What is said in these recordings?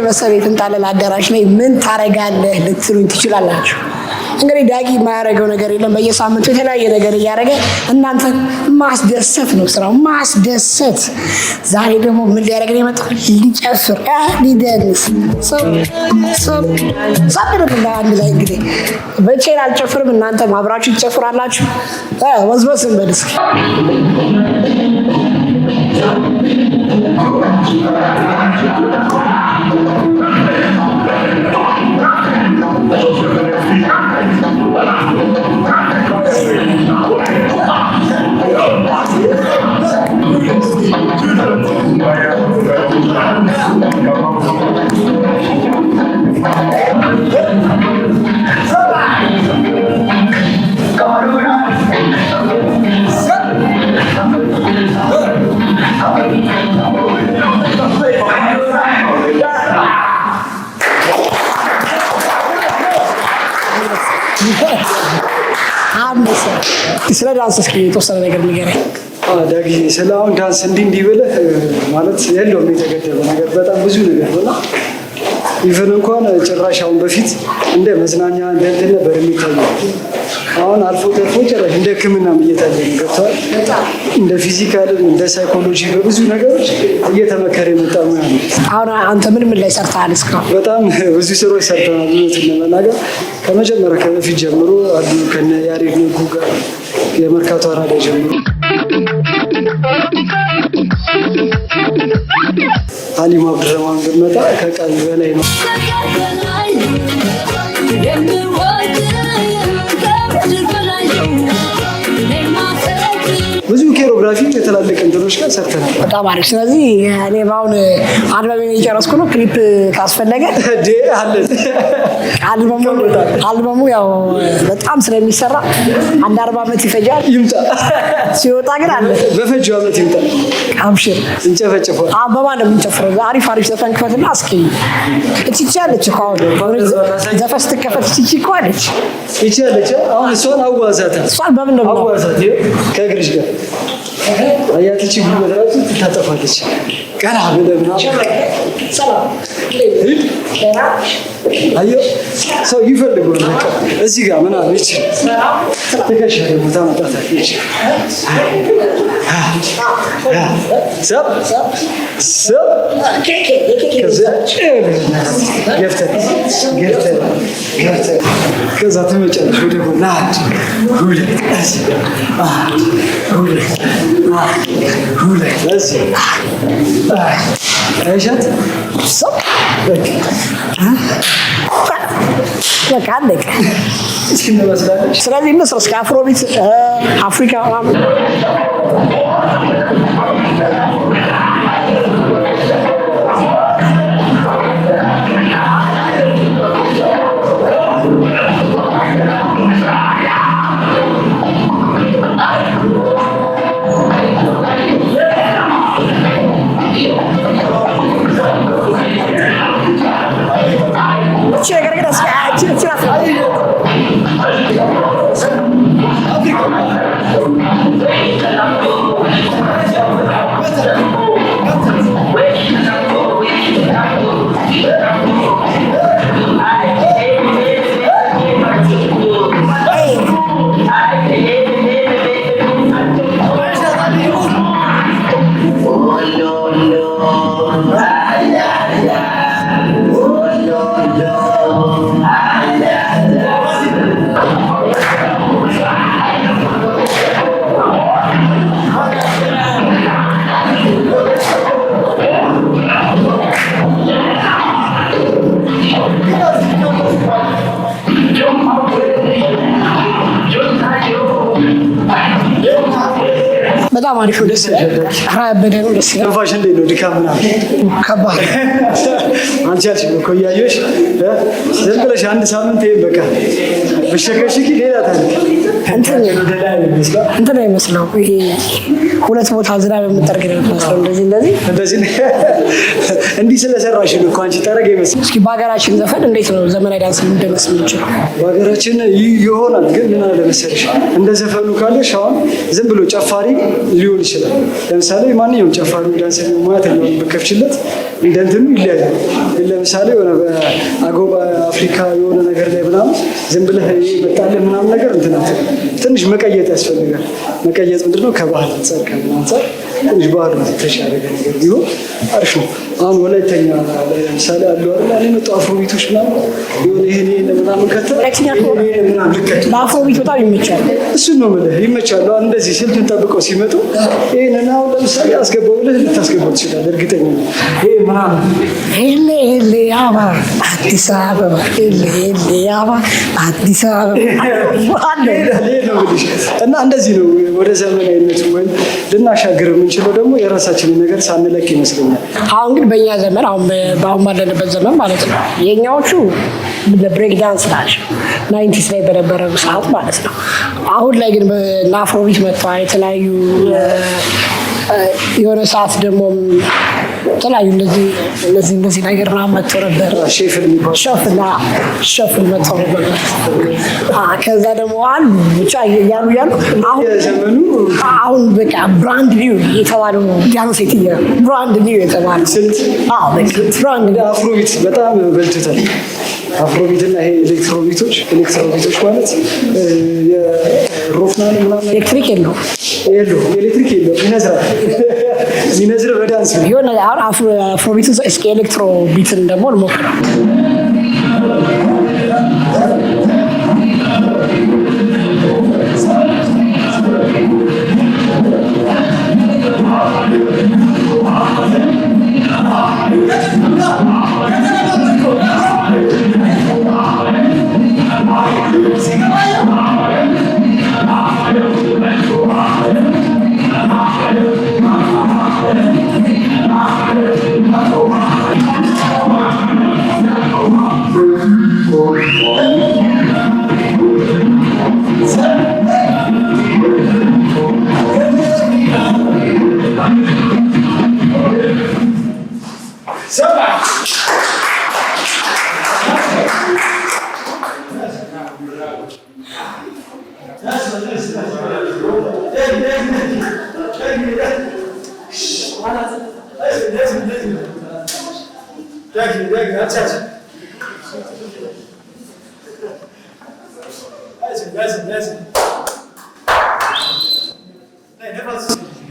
መሰለኝ ተንጣለል አዳራሽ ላይ ምን ታረጋለህ ልትሉኝ ትችላላችሁ። እንግዲህ ዳጊ የማያደርገው ነገር የለም። በየሳምንቱ የተለያየ ነገር እያደረገ እናንተ ማስደሰት ነው ስራው፣ ማስደሰት። ዛሬ ደግሞ ምን ሊያደርግ ነው የመጣው? ሊጨፍር፣ ሊደንስ። ሳብርና አንድ ላይ እንግዲህ ብቻዬን አልጨፍርም፣ እናንተ አብራችሁ ትጨፍራላችሁ። ወዝወዝን በድስክ ስለ ዳንስ እስኪ የተወሰነ ነገር ንገረኝ። ዳጊ ስለ አሁን ዳንስ እንዲህ ብለህ ማለት የለውም የተገደበ ነገር፣ በጣም ብዙ ነገር ነው። ኢቨን እንኳን ጭራሽ አሁን በፊት እንደ መዝናኛ እንደ እንትን ነበር የሚታየው። አሁን አልፎ ተርፎ ጭራሽ እንደ ሕክምናም እየታየ ነው። ገብቶሃል? እንደ ፊዚካልም እንደ ሳይኮሎጂ በብዙ ነገሮች እየተመከረ የመጣ ሙያ ነው። አሁን አንተ ምን ላይ ሰርተሃል እስካሁን? በጣም ብዙ ስራዎች ሰርተናል። እውነቱን ለመናገር ከመጀመሪያ ከበፊት ጀምሮ አሉ ከነ ያሬድ ነጉ ጋር የመርካቶ አራዳ ጀምሮ አሊም አብዱረህማን ብንመጣ ከቃል በላይ ነው። ብዙ ኮሪዮግራፊ የተላለቀ እንትኖች ጋር ሰርተናል። በጣም አሪፍ። ስለዚህ እኔ አሁን አልበሜን እየጨረስኩ ነው። ክሊፕ ካስፈለገ አልበሙ ያው በጣም ስለሚሰራ 40 ዓመት ይፈጃል። ይምጣ ሲወጣ ግን አለ በፈጀው ዓመት ይምጣ። አብሽር እንጨፈጨፈው። በማን ነው የምንጨፍረው? አሪፍ ዘፈን ክፈትና እስኪ እቺ አለች እኮ አሁን ዘፈን ስትከፈት እቺ እኮ አለች። እቺ አለች። አሁን እሷን አዋዛታ። እሷን በምን ነው አዋዛት? ከእግርሽ ጋር አያትቺ ጉልበታች ትታጠፋለች። ገና ብለብና ሰላም አዮ ሰው ይፈልጋል። በቃ እዚህ ጋር ምን አለች? ተከሻ ደግሞ ታመጣታለች። ሰብ ከዛ ትመጫለሽ ወደ ጎን አይሻት በቃ አለቀ። ስለዚህ ምስር እስከ አፍሮቢት አፍሪካ በጣም አሪፍ ነው። ደስ ይላል። አራበደ ነው። ደስ ይላል። ተፋሽ እንዴት ነው? ድካም ምናምን ከባድ አንቺ አልሽኝ እኮ እያየሁሽ ዝም ብለሽ አንድ ሳምንት ይሄን በቃ ብሸከሽኪ ሌላ ታሪክ እንትን አይመስለው ይሄ ሁለት ቦታ ዝናብ የምጠርግ ነው የምትመስለው። እንደዚህ እንዲህ ስለሰራሽ ነው እኮ አንቺ ጠረግ ይመስል። እስኪ በሀገራችን ዘፈን እንዴት ነው ዘመናዊ ዳንስ ልንደመስል የምንችለው? በሀገራችን ይሆናል፣ ግን ምን አለ መሰለሽ እንደ ዘፈኑ ካለሽ አሁን ዝም ብሎ ጨፋሪ ሊሆን ይችላል። ለምሳሌ ማንኛውም ጨፋሪ ዳንስ ሙያተኛውን ብከፍችለት እንደ እንትኑ ይለያያል። ለምሳሌ የሆነ በአጎባ አፍሪካ የሆነ ነገር ላይ ምናምን ዝም ብለህ መጣልህ ምናምን ነገር እንትን ትንሽ መቀየጥ ያስፈልጋል። መቀየጥ ምንድነው? ከባህል አንጻር ከምን አንጻር ትንሽ ባህል ተሻለ ነገር ቢሆን አሪፍ ነው። አሁን ወላይተኛ ለምሳሌ አሉ አይደል? እኔ መጣ አፍሮቢቶች ምናምን የሆነ ይሄን ምናምን ከተለ ለአፍሮቢት በጣም ይመቻል። እሱን ነው የምልህ ይመቻል። እንደዚህ ስልቱን ጠብቀው ሲመጡ ይሄንን አሁን ለምሳሌ አስገባው ብለህ ልታስገባው ትችላለህ። እርግጠኛ ነኝ። ይሄ ምናምን ሄሌ ሄሌ አባ አዲስ አበባ ሄሌ ሄሌ አባ አዲስ አበባ እና እንደዚህ ነው ወደ ዘመናዊነቱ ወይም ልናሻግር የምንችለው ደግሞ የራሳችንን ነገር ሳንለቅ ይመስለኛል። አሁን ግን በእኛ ዘመን አሁን ባለንበት ዘመን ማለት ነው የኛዎቹ ብሬክ ዳንስ ናቸው 90s ላይ በነበረው ሰዓት ማለት ነው። አሁን ላይ ግን በአፍሮቢት መጥቷል። የተለያዩ የሆነ ሰዓት ደግሞ የተለያዩ እንደዚህ ነገር ና መጥቶ ነበር። ሸፍል መጥቶ ነበር። ከዛ ደግሞ አሉ ብቻ ያሉ አሁን በቃ ብራንድ ኒው የተባለው ዳንስ ብራንድ ኒው የተባለው ብራንድ አፍሮቢት በጣም በልቶታል። አፍሮቢት እና ይሄ ኤሌክትሮቢቶች ማለት የሮፍናን ምናምን ኤሌክትሪክ የለውም ኤሌክትሪክ የለውም ሚነዝር በዳንስ ይሆን። አሁን አፍሮቢት እስኪ ኤሌክትሮ ቢትን ደግሞ እንሞክረው።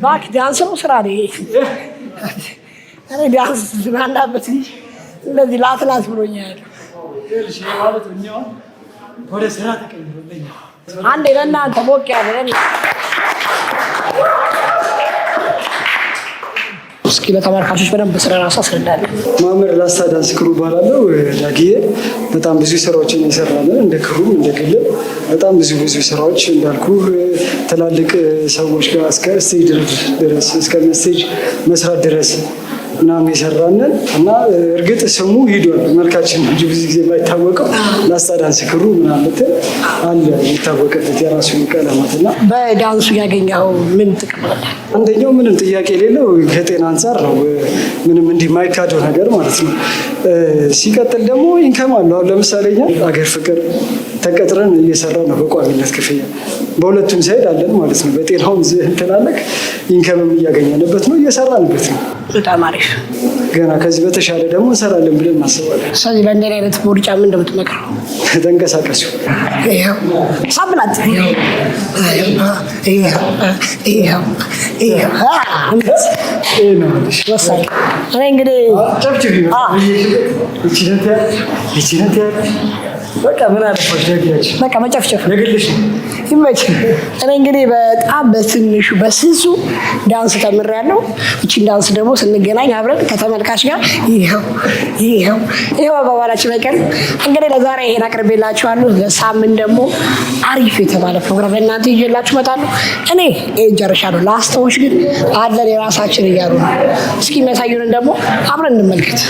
ባክ ዳንስ ነው ስራ ነው። እኔ ዳንስ ዝናናበት እንደዚህ ላትላስ ብሎኛል። ወደ ስራ ተቀይሮልኛል። አንዴ ለእናንተ ሞቅ ያለ እስኪ ለተመልካቾች በደንብ ስለ ራሱ አስረዳለሁ። ማመር ላስታ ዳንስ ክሩ እባላለሁ። ዳግዬ በጣም ብዙ ስራዎችን የሰራለን እንደ ክሩም እንደ ግልም በጣም ብዙ ስራዎች እንዳልኩ ትላልቅ ሰዎች ጋር እስከ ስቴጅ ድረስ እስከ ስቴጅ መስራት ድረስ ምናምን የሰራንን እና እርግጥ ስሙ ሂዷል መልካችን እንጂ ብዙ ጊዜ የማይታወቀው ላስታ ዳንስ ክሩ ምናምን አለ የሚታወቅበት የራሱ ቀለማት እና በዳንሱ ያገኘው ምን ጥቅም አለ? አንደኛው ምንም ጥያቄ የሌለው ከጤና አንጻር ነው። ምንም እንዲህ የማይካደው ነገር ማለት ነው። ሲቀጥል ደግሞ ኢንከም አለው። አሁን ለምሳሌ እኛ አገር ፍቅር ተቀጥረን እየሰራ ነው በቋሚነት ክፍያ በሁለቱም ሳይድ አለን ማለት ነው። በጤናውም እንትናለክ ኢንከምም እያገኘንበት ነው እየሰራንበት ነው። በጣም አሪፍ። ገና ከዚህ በተሻለ ደግሞ እንሰራለን ብለን እናስባለን። ስለዚህ ለእንደኔ አይነት ቦርጫ ምን እንደምትመክረው? ተንቀሳቀሱ። ሳምላት እኔ እንግዲህ በቃ ምን አለፈሽ ደግያች በቃ መጨፍጨፍ የግልሽ ይመች። እኔ እንግዲህ በጣም በትንሹ በስሱ ዳንስ ተምሬያለሁ። እቺን ዳንስ ደግሞ ስንገናኝ አብረን ከተመልካች ጋር ይኸው አባባላችን አይቀርም። እንግዲህ ለዛሬ ይሄን አቅርቤላችኋለሁ። ለሳምንት ደግሞ አሪፍ የተባለ ፕሮግራም ለእናንተ ይዤላችሁ እመጣለሁ። እኔ ይሄን ጨርሻለሁ። ላስታዎች ግን አለን የራሳችን እያሉ ነው። እስኪ የሚያሳዩንን ደግሞ አብረን እንመልከት።